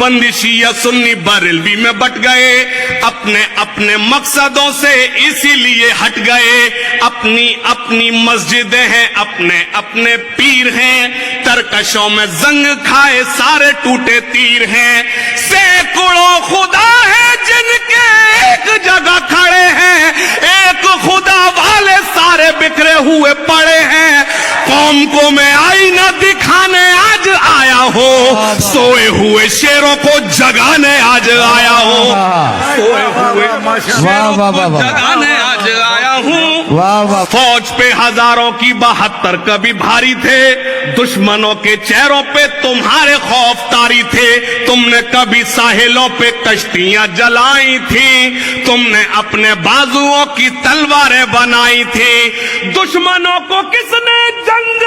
دیوبندی شیعہ سنی بریلوی میں بٹ گئے، اپنے اپنے مقصدوں سے اسی لیے ہٹ گئے، اپنی اپنی مسجدیں ہیں، اپنے اپنے پیر ہیں، ترکشوں میں زنگ کھائے سارے ٹوٹے تیر ہیں، سینکڑوں خدا ہیں جن کے ایک جگہ کھڑے ہیں، ایک خدا والے سارے بکھرے ہوئے پڑے ہیں، قوم کو میں آئینہ دکھانے آج آیا ہوں، سوئے ہوئے شیروں کو جگانے آج آیا ہوں، سوئے ہوئے شیروں کو جگانے آج آیا ہوں۔ فوج پہ ہزاروں کی 72 کبھی بھاری تھے، دشمنوں کے چہروں پہ تمہارے خوف طاری تھے، تم نے کبھی ساحلوں پہ کشتیاں جلائی تھی، تم نے اپنے بازوؤں کی تلواریں بنائی تھی، دشمنوں کو کس نے جنگ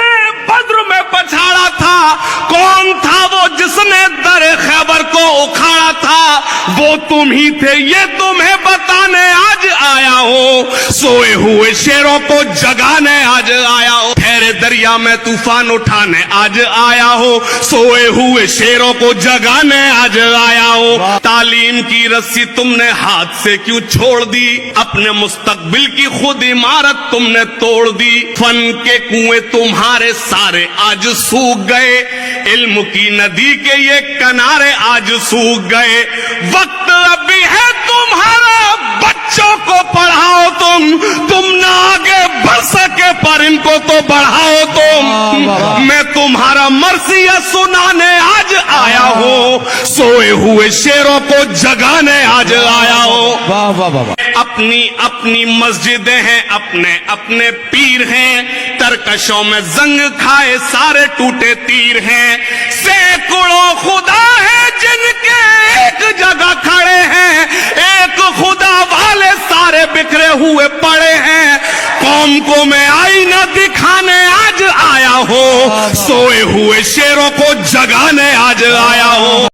بدر میں پچھاڑا تھا؟ کون تھا وہ جس نے در خیبر کو اکھاڑا تھا؟ وہ تم ہی تھے، یہ تمہیں بتانے آج آیا ہوں، سوئے ہوئے شیروں کو جگانے آج آیا ہوں، ٹھہرے دریا میں طوفان اٹھانے آج آیا ہوں، سوئے ہوئے شیروں کو جگانے آج آیا ہوں۔ تعلیم کی رسی تم نے ہاتھ سے کیوں چھوڑ دی؟ اپنے مستقبل کی خود عمارت تم نے توڑ دی، فن کے کنویں تمہارے سارے آج سوکھ گئے، علم کی ندی کے یہ کنارے آج سوکھ گئے، وقت ابھی ہے تمہارا، بچوں کو پڑھاؤ تم نہ آگے بڑھ سکے پر ان کو تو بڑھاؤ تم، میں تمہارا مرثیہ سنانے آج آیا ہوں، سوئے ہوئے شیروں کو جگانے آج آیا ہوں۔ اپنی اپنی مسجدیں ہیں، اپنے اپنے پیر ہیں، ترکشوں میں زنگ کھائے سارے ٹوٹے تیر ہیں، سینکڑوں خدا ہیں جن کے ایک جگہ کھڑے ہیں، ایک خدا والے سارے بکھرے ہوئے پڑے ہیں، قوم کو میں آئینہ دکھانے آج آیا ہوں، سوئے ہوئے شیروں کو جگانے آج آیا ہوں۔